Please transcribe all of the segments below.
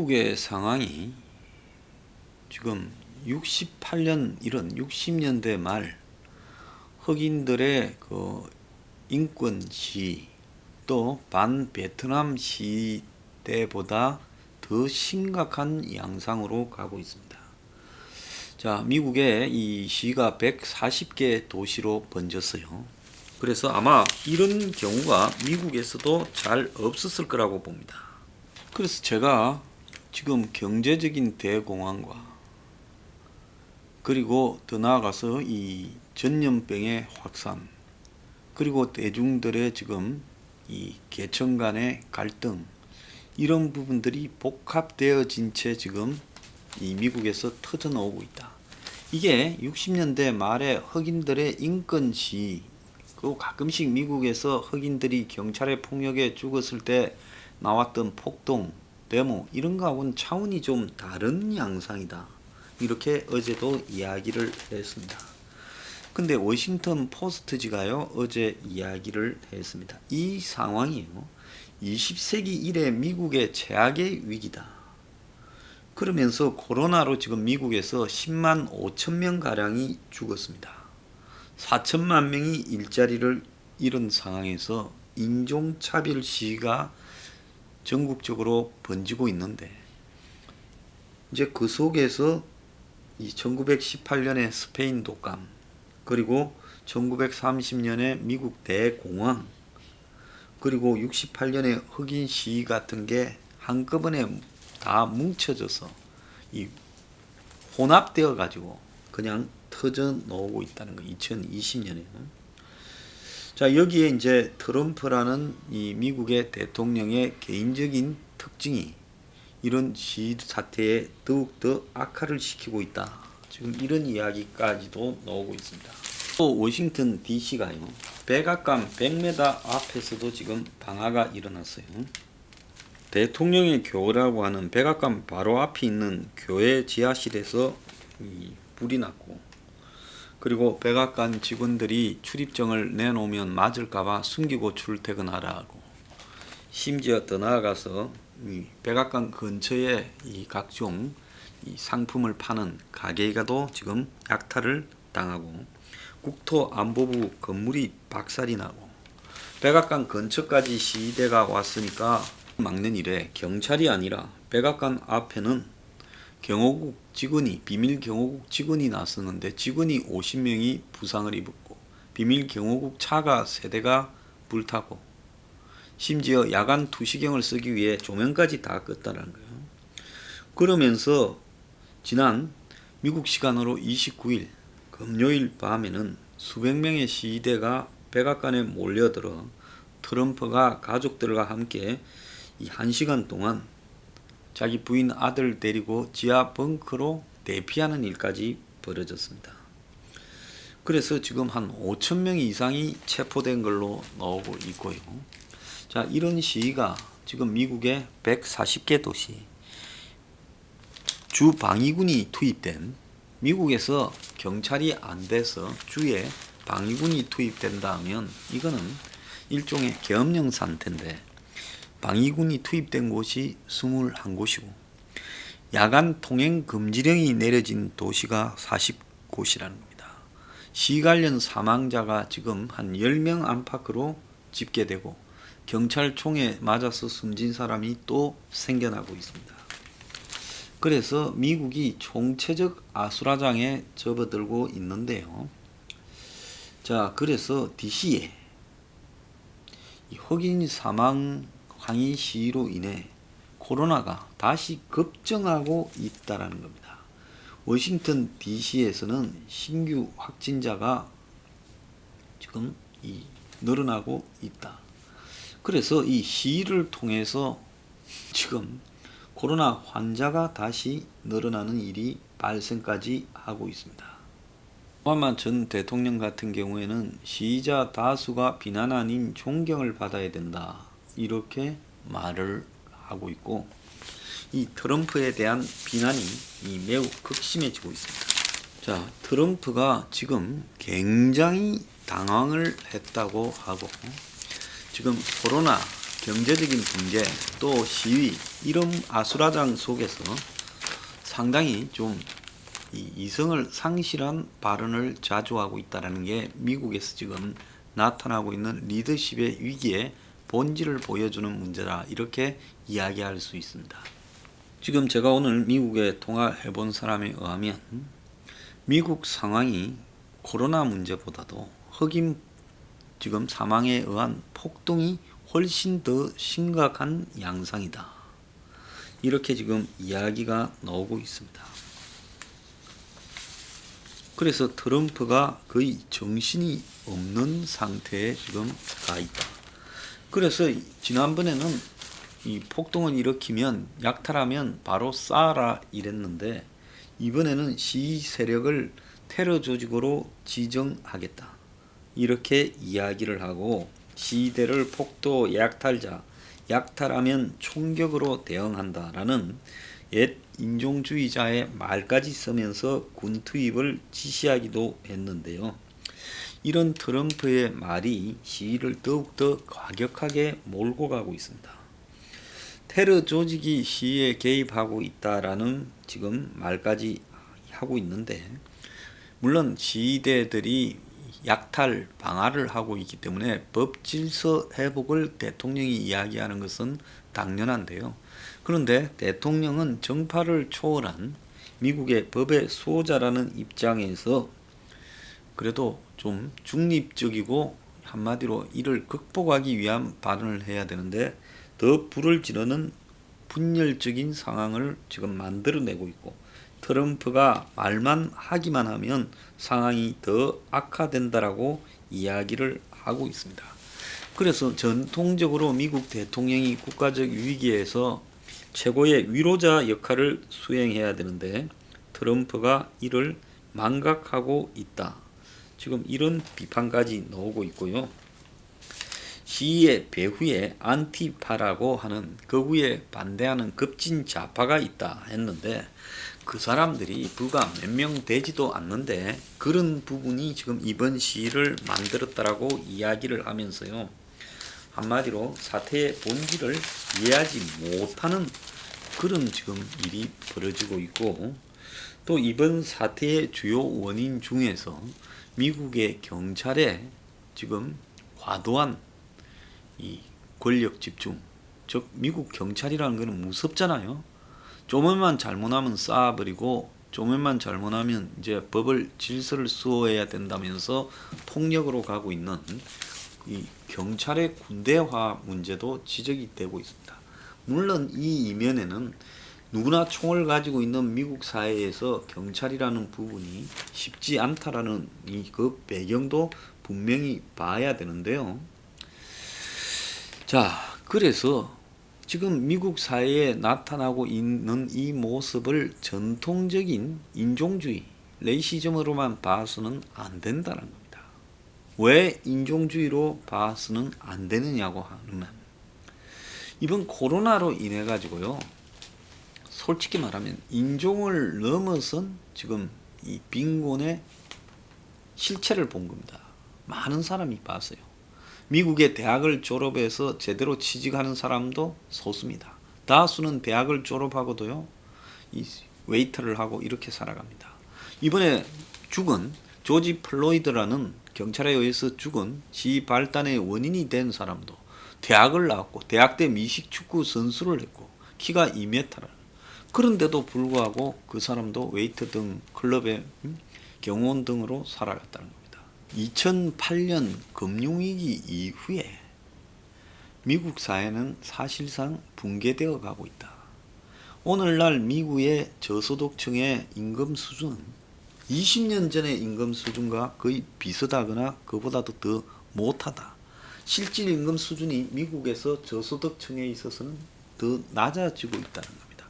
미국의 상황이 지금 68년 이런 60년대 말 흑인들의 그 인권 시위 또 반베트남 시위 때보다 더 심각한 양상으로 가고 있습니다. 자, 미국의 이 시위가 140개 도시로 번졌어요. 그래서 아마 이런 경우가 미국에서도 잘 없었을 거라고 봅니다. 그래서 제가 지금 경제적인 대공황과 그리고 더 나아가서 이 전염병의 확산 그리고 대중들의 지금 이 계층 간의 갈등 이런 부분들이 복합되어진 채 지금 이 미국에서 터져 나오고 있다. 이게 60년대 말에 흑인들의 인권 시위 그리고 가끔씩 미국에서 흑인들이 경찰의 폭력에 죽었을 때 나왔던 폭동, 데모 이런 거하고는 차원이 좀 다른 양상이다. 이렇게 어제도 이야기를 했습니다. 근데 워싱턴 포스트지가요 어제 이야기를 했습니다. 이 상황이요 20세기 이래 미국의 최악의 위기다. 그러면서 코로나로 지금 미국에서 10만 5천 명 가량이 죽었습니다. 4천만 명이 일자리를 잃은 상황에서 인종차별 시위가 전국적으로 번지고 있는데 이제 그 속에서 이 1918년의 스페인 독감 그리고 1930년에 미국 대공황 그리고 68년에 흑인 시위 같은 게 한꺼번에 다 뭉쳐져서 이 혼합되어 가지고 그냥 터져 나오고 있다는 거 2020년에는. 자, 여기에 이제 트럼프라는 이 미국의 대통령의 개인적인 특징이 이런 시위 사태에 더욱더 악화를 시키고 있다. 지금 이런 이야기까지도 나오고 있습니다. 또 워싱턴 DC가요. 백악관 100m 앞에서도 지금 방화가 일어났어요. 대통령의 교회라고 하는 백악관 바로 앞에 있는 교회 지하실에서 불이 났고 그리고 백악관 직원들이 출입증을 내놓으면 맞을까봐 숨기고 출퇴근하라고 심지어 더 나아가서 이 백악관 근처에 이 각종 이 상품을 파는 가게가도 지금 약탈을 당하고 국토안보부 건물이 박살이 나고 백악관 근처까지 시위대가 왔으니까 막는 일에 경찰이 아니라 백악관 앞에는 경호국 직원이 비밀 경호국 직원이 나섰는데 직원이 50명이 부상을 입었고 비밀 경호국 차가 3대가 불타고 심지어 야간 투시경을 쓰기 위해 조명까지 다 껐다는 거예요. 그러면서 지난 미국 시간으로 29일 금요일 밤에는 수백 명의 시위대가 백악관에 몰려들어 트럼프가 가족들과 함께 이 1시간 동안 자기 부인 아들 데리고 지하 벙커로 대피하는 일까지 벌어졌습니다. 그래서 지금 한 5천 명 이상이 체포된 걸로 나오고 있고요. 자, 이런 시위가 지금 미국의 140개 도시 주 방위군이 투입된 미국에서 경찰이 안 돼서 주에 방위군이 투입된다면 이거는 일종의 계엄령 상태인데 방위군이 투입된 곳이 21곳이고 야간 통행 금지령이 내려진 도시가 40곳이라는 겁니다. 시위 관련 사망자가 지금 한 10명 안팎으로 집계되고 경찰총에 맞아서 숨진 사람이 또 생겨나고 있습니다. 그래서 미국이 총체적 아수라장에 접어들고 있는데요. 자, 그래서 DC에 이 흑인 사망 항의 시위로 인해 코로나가 다시 급증하고 있다는 겁니다. 워싱턴 DC에서는 신규 확진자가 지금 늘어나고 있다. 그래서 이 시위를 통해서 지금 코로나 환자가 다시 늘어나는 일이 발생까지 하고 있습니다. 오바마 전 대통령 같은 경우에는 시위자 다수가 비난 아닌 존경을 받아야 된다. 이렇게 말을 하고 있고 이 트럼프에 대한 비난이 매우 극심해지고 있습니다. 자, 트럼프가 지금 굉장히 당황을 했다고 하고 지금 코로나 경제적인 붕괴 또 시위 이런 아수라장 속에서 상당히 좀 이성을 상실한 발언을 자주 하고 있다는 게 미국에서 지금 나타나고 있는 리더십의 위기의 본질을 보여주는 문제다, 이렇게 이야기할 수 있습니다. 지금 제가 오늘 미국에 통화해 본 사람에 의하면 미국 상황이 코로나 문제보다도 흑인 지금 사망에 의한 폭동이 훨씬 더 심각한 양상이다, 이렇게 지금 이야기가 나오고 있습니다. 그래서 트럼프가 거의 정신이 없는 상태에 지금 가 있다. 그래서 지난번에는 이 폭동을 일으키면 약탈하면 바로 쏴라 이랬는데, 이번에는 시위 세력을 테러 조직으로 지정하겠다, 이렇게 이야기를 하고 시위대를 폭도 약탈자, 약탈하면 총격으로 대응한다라는 옛 인종주의자의 말까지 쓰면서 군 투입을 지시하기도 했는데요. 이런 트럼프의 말이 시위를 더욱더 과격하게 몰고 가고 있습니다. 테러 조직이 시위에 개입하고 있다라는 지금 말까지 하고 있는데, 물론 시위대들이 약탈 방화를 하고 있기 때문에 법 질서 회복을 대통령이 이야기하는 것은 당연한데요. 그런데 대통령은 정파를 초월한 미국의 법의 수호자라는 입장에서 그래도 좀 중립적이고 한마디로 이를 극복하기 위한 발언을 해야 되는데, 더 불을 지르는 분열적인 상황을 지금 만들어내고 있고, 트럼프가 말만 하기만 하면 상황이 더 악화된다라고 이야기를 하고 있습니다. 그래서 전통적으로 미국 대통령이 국가적 위기에서 최고의 위로자 역할을 수행해야 되는데 트럼프가 이를 망각하고 있다, 지금 이런 비판까지 나오고 있고요. 시위의 배후에 안티파라고 하는 극우에 반대하는 급진 좌파가 있다 했는데, 그 사람들이 불과 몇 명 되지도 않는데 그런 부분이 지금 이번 시위를 만들었다라고 이야기를 하면서요, 한마디로 사태의 본질을 이해하지 못하는 그런 지금 일이 벌어지고 있고, 또 이번 사태의 주요 원인 중에서 미국의 경찰의 지금 과도한 이 권력 집중, 즉 미국 경찰이라는 것은 무섭잖아요. 조금만 잘못하면 쏴버리고 조금만 잘못하면 이제 법을 질서를 수호해야 된다면서 폭력으로 가고 있는 이 경찰의 군대화 문제도 지적이 되고 있습니다. 물론 이 이면에는 누구나 총을 가지고 있는 미국 사회에서 경찰이라는 부분이 쉽지 않다라는 그 배경도 분명히 봐야 되는데요. 자, 그래서 지금 미국 사회에 나타나고 있는 이 모습을 전통적인 인종주의, 레이시즘으로만 봐서는 안 된다는 겁니다. 왜 인종주의로 봐서는 안 되느냐고 하면, 이번 코로나로 인해 가지고요, 솔직히 말하면 인종을 넘어선 지금 이 빈곤의 실체를 본 겁니다. 많은 사람이 봤어요. 미국의 대학을 졸업해서 제대로 취직하는 사람도 소수입니다. 다수는 대학을 졸업하고도요, 이 웨이터를 하고 이렇게 살아갑니다. 이번에 죽은 조지 플로이드라는 경찰에 의해서 죽은 시위 발단의 원인이 된 사람도 대학을 나왔고 대학때 미식축구 선수를 했고 키가 2m를, 그런데도 불구하고 그 사람도 웨이터 등 클럽의 경호원 등으로 살아갔다는 겁니다. 2008년 금융위기 이후에 미국 사회는 사실상 붕괴되어 가고 있다. 오늘날 미국의 저소득층의 임금 수준은 20년 전의 임금 수준과 거의 비슷하거나 그보다도 더 못하다. 실질 임금 수준이 미국에서 저소득층에 있어서는 더 낮아지고 있다는 겁니다.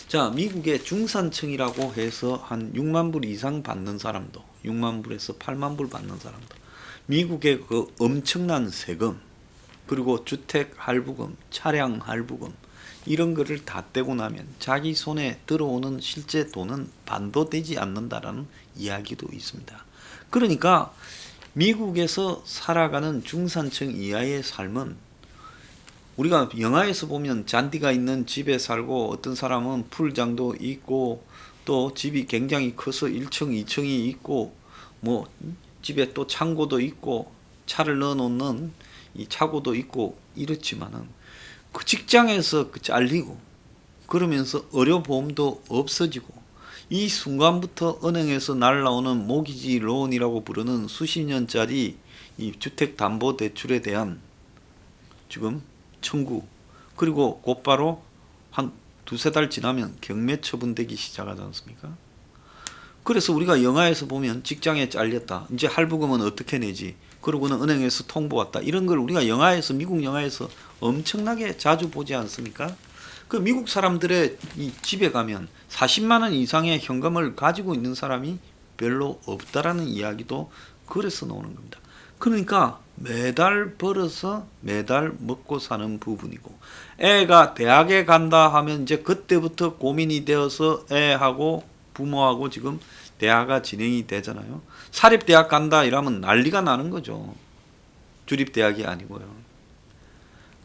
자, 미국의 중산층이라고 해서 한 6만 불 이상 받는 사람도, 6만 불에서 8만 불 받는 사람도 미국의 그 엄청난 세금, 그리고 주택 할부금, 차량 할부금 이런 거를 다 떼고 나면 자기 손에 들어오는 실제 돈은 반도 되지 않는다라는 이야기도 있습니다. 그러니까 미국에서 살아가는 중산층 이하의 삶은 우리가 영화에서 보면 잔디가 있는 집에 살고 어떤 사람은 풀장도 있고 또 집이 굉장히 커서 1층, 2층이 있고 뭐 집에 또 창고도 있고 차를 넣어 놓는 이 차고도 있고 이렇지만은 그 직장에서 잘리고 그러면서 의료보험도 없어지고 이 순간부터 은행에서 날라오는 모기지 론이라고 부르는 수십 년짜리 이 주택담보대출에 대한 지금 청구, 그리고 곧바로 한 두세 달 지나면 경매 처분되기 시작하지 않습니까? 그래서 우리가 영화에서 보면 직장에 잘렸다, 이제 할부금은 어떻게 내지, 그러고는 은행에서 통보 왔다, 이런 걸 우리가 영화에서, 미국 영화에서 엄청나게 자주 보지 않습니까? 그 미국 사람들의 이 집에 가면 40만 원 이상의 현금을 가지고 있는 사람이 별로 없다라는 이야기도 그래서 나오는 겁니다. 그러니까 매달 벌어서 매달 먹고 사는 부분이고, 애가 대학에 간다 하면 이제 그때부터 고민이 되어서 애하고 부모하고 지금 대화가 진행이 되잖아요. 사립대학 간다 이러면 난리가 나는 거죠. 주립대학이 아니고요.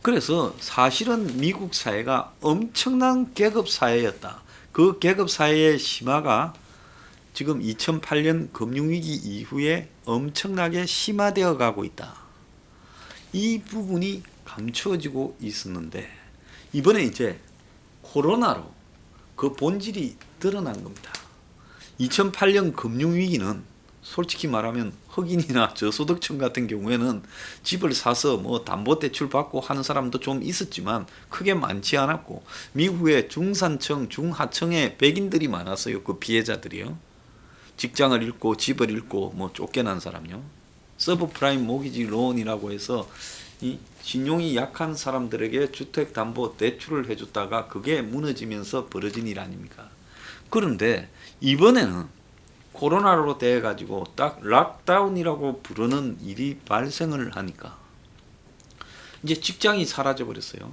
그래서 사실은 미국 사회가 엄청난 계급 사회였다. 그 계급 사회의 심화가 지금 2008년 금융위기 이후에 엄청나게 심화되어 가고 있다. 이 부분이 감추어지고 있었는데 이번에 이제 코로나로 그 본질이 드러난 겁니다. 2008년 금융위기는 솔직히 말하면 흑인이나 저소득층 같은 경우에는 집을 사서 뭐 담보대출 받고 하는 사람도 좀 있었지만 크게 많지 않았고, 미국의 중산층, 중하층의 백인들이 많았어요. 그 피해자들이요. 직장을 잃고 집을 잃고 뭐 쫓겨난 사람요. 서브프라임 모기지 론이라고 해서 이 신용이 약한 사람들에게 주택담보대출을 해줬다가 그게 무너지면서 벌어진 일 아닙니까? 그런데 이번에는 코로나로 돼 가지고 딱 락다운이라고 부르는 일이 발생을 하니까 이제 직장이 사라져 버렸어요.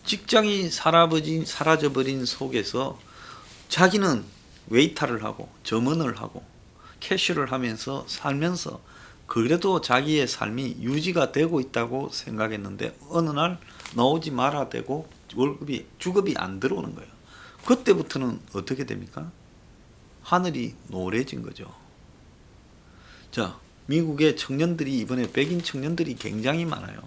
직장이 사라져 버린 속에서 자기는 웨이터를 하고 점원을 하고 캐셔를 하면서 살면서 그래도 자기의 삶이 유지가 되고 있다고 생각했는데 어느 날 나오지 말아 되고 주급이 안 들어오는 거예요. 그때부터는 어떻게 됩니까? 하늘이 노래진 거죠. 자, 미국의 청년들이 이번에 백인 청년들이 굉장히 많아요.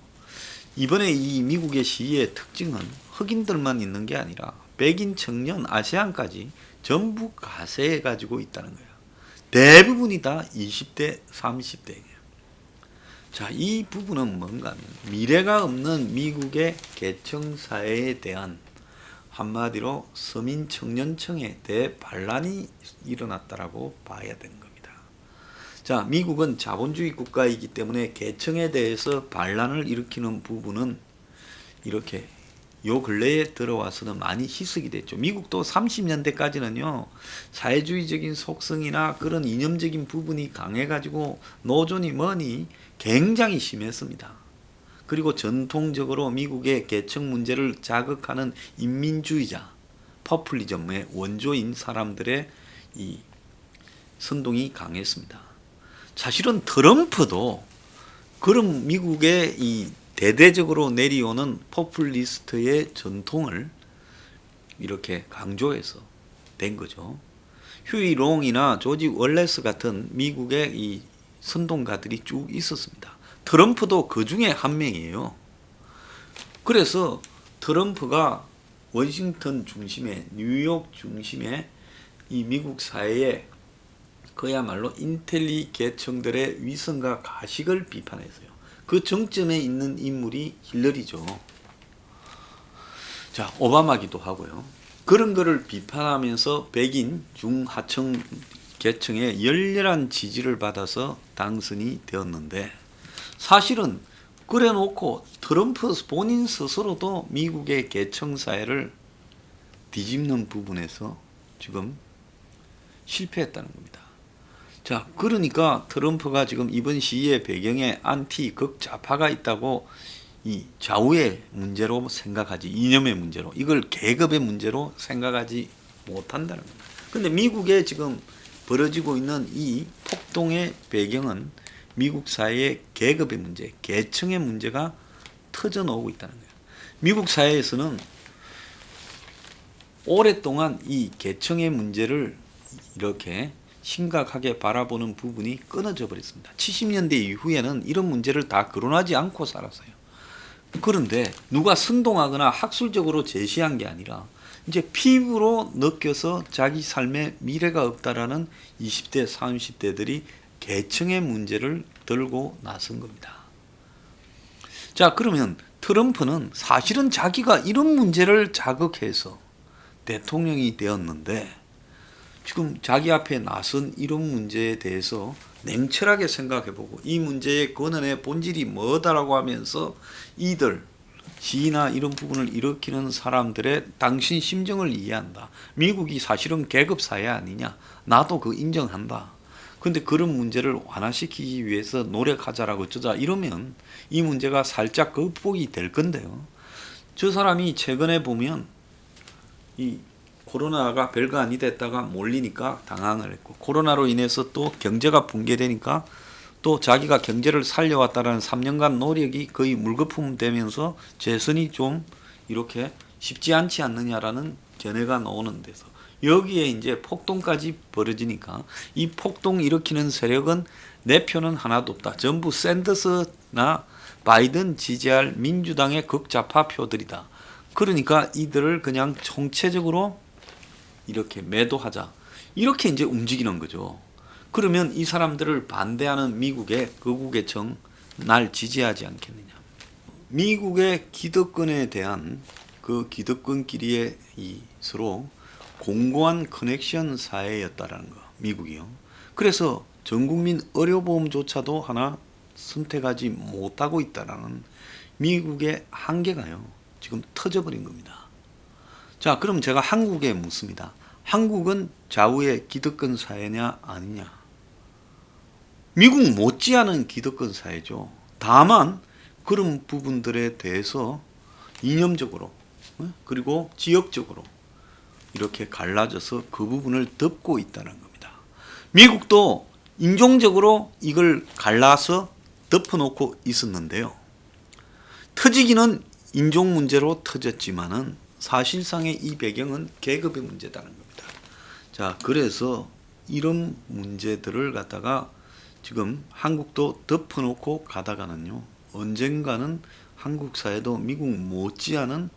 이번에 이 미국의 시위의 특징은 흑인들만 있는 게 아니라 백인 청년 아시안까지 전부 가세해 가지고 있다는 거예요. 대부분이 다 20대, 30대예요. 자, 이 부분은 뭔가 하면 미래가 없는 미국의 계층 사회에 대한 한마디로 서민 청년층에 대해 반란이 일어났다라고 봐야 되는 겁니다. 자, 미국은 자본주의 국가이기 때문에 계층에 대해서 반란을 일으키는 부분은 이렇게 요 근래에 들어와서는 많이 희석이 됐죠. 미국도 30년대까지는요 사회주의적인 속성이나 그런 이념적인 부분이 강해가지고 노조니 뭐니 굉장히 심했습니다. 그리고 전통적으로 미국의 계층 문제를 자극하는 인민주의자, 포퓰리즘의 원조인 사람들의 이 선동이 강했습니다. 사실은 트럼프도 그런 미국의 이 대대적으로 내려오는 포퓰리스트의 전통을 이렇게 강조해서 된 거죠. 휴이 롱이나 조지 월레스 같은 미국의 이 선동가들이 쭉 있었습니다. 트럼프도 그 중에 한 명이에요. 그래서 트럼프가 워싱턴 중심의, 뉴욕 중심의 이 미국 사회에 그야말로 인텔리 계층들의 위선과 가식을 비판했어요. 그 정점에 있는 인물이 힐러리죠. 자, 오바마기도 하고요. 그런 거를 비판하면서 백인 중하층 계층의 열렬한 지지를 받아서 당선이 되었는데, 사실은 그래 놓고 트럼프 본인 스스로도 미국의 계층 사회를 뒤집는 부분에서 지금 실패했다는 겁니다. 자, 그러니까 트럼프가 지금 이번 시위의 배경에 안티 극좌파가 있다고 이 좌우의 문제로 생각하지, 이념의 문제로, 이걸 계급의 문제로 생각하지 못한다는 겁니다. 근데 미국에 지금 벌어지고 있는 이 폭동의 배경은 미국 사회의 계급의 문제, 계층의 문제가 터져 나오고 있다는 거예요. 미국 사회에서는 오랫동안 이 계층의 문제를 이렇게 심각하게 바라보는 부분이 끊어져 버렸습니다. 70년대 이후에는 이런 문제를 다 거론하지 않고 살았어요. 그런데 누가 선동하거나 학술적으로 제시한 게 아니라 이제 피부로 느껴서 자기 삶에 미래가 없다라는 20대, 30대들이 계층의 문제를 들고 나선 겁니다. 자, 그러면 트럼프는 사실은 자기가 이런 문제를 자극해서 대통령이 되었는데 지금 자기 앞에 나선 이런 문제에 대해서 냉철하게 생각해보고 이 문제의 근원의 본질이 뭐다라고 하면서 이들 시위나 이런 부분을 일으키는 사람들의 당신 심정을 이해한다. 미국이 사실은 계급사회 아니냐. 나도 그 인정한다. 근데 그런 문제를 완화시키기 위해서 노력하자라고 어쩌자 이러면 이 문제가 살짝 극복이 될 건데요. 저 사람이 최근에 보면 이 코로나가 별거 아니 됐다가 몰리니까 당황을 했고 코로나로 인해서 또 경제가 붕괴되니까 또 자기가 경제를 살려왔다라는 3년간 노력이 거의 물거품 되면서 재선이 좀 이렇게 쉽지 않지 않느냐라는 견해가 나오는 데서 여기에 이제 폭동까지 벌어지니까 이 폭동 일으키는 세력은 내 표는 하나도 없다. 전부 샌더스나 바이든 지지할 민주당의 극좌파 표들이다. 그러니까 이들을 그냥 총체적으로 이렇게 매도하자. 이렇게 이제 움직이는 거죠. 그러면 이 사람들을 반대하는 미국의 거구계층 날 지지하지 않겠느냐. 미국의 기득권에 대한 그 기득권끼리의 이 서로 공고한 커넥션 사회였다라는 거. 미국이요. 그래서 전국민 의료보험조차도 하나 선택하지 못하고 있다라는 미국의 한계가요. 지금 터져버린 겁니다. 자, 그럼 제가 한국에 묻습니다. 한국은 좌우의 기득권 사회냐 아니냐? 미국 못지않은 기득권 사회죠. 다만 그런 부분들에 대해서 이념적으로 그리고 지역적으로 이렇게 갈라져서 그 부분을 덮고 있다는 겁니다. 미국도 인종적으로 이걸 갈라서 덮어놓고 있었는데요. 터지기는 인종 문제로 터졌지만은 사실상의 이 배경은 계급의 문제다는 겁니다. 자, 그래서 이런 문제들을 갖다가 지금 한국도 덮어놓고 가다가는요, 언젠가는 한국 사회도 미국 못지않은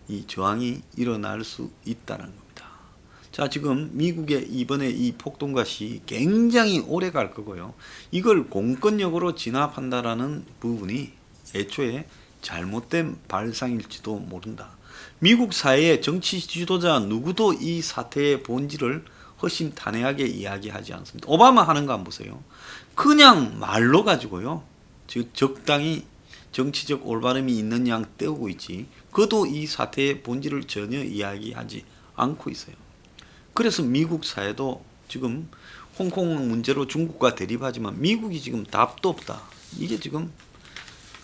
이 저항이 일어날 수 있다는 겁니다. 자, 지금 미국의 이번에 이 폭동과 시 굉장히 오래 갈 거고요. 이걸 공권력으로 진압한다라는 부분이 애초에 잘못된 발상일지도 모른다. 미국 사회의 정치 지도자 누구도 이 사태의 본질을 허심탄회하게 이야기하지 않습니다. 오바마 하는 거 안 보세요. 그냥 말로 가지고요. 즉 적당히 정치적 올바름이 있는 양 떼우고 있지. 그도 이 사태의 본질을 전혀 이야기하지 않고 있어요. 그래서 미국 사회도 지금 홍콩 문제로 중국과 대립하지만 미국이 지금 답도 없다. 이게 지금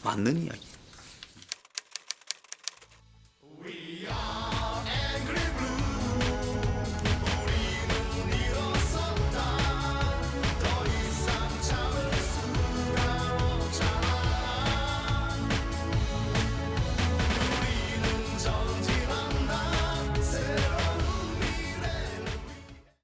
맞는 이야기.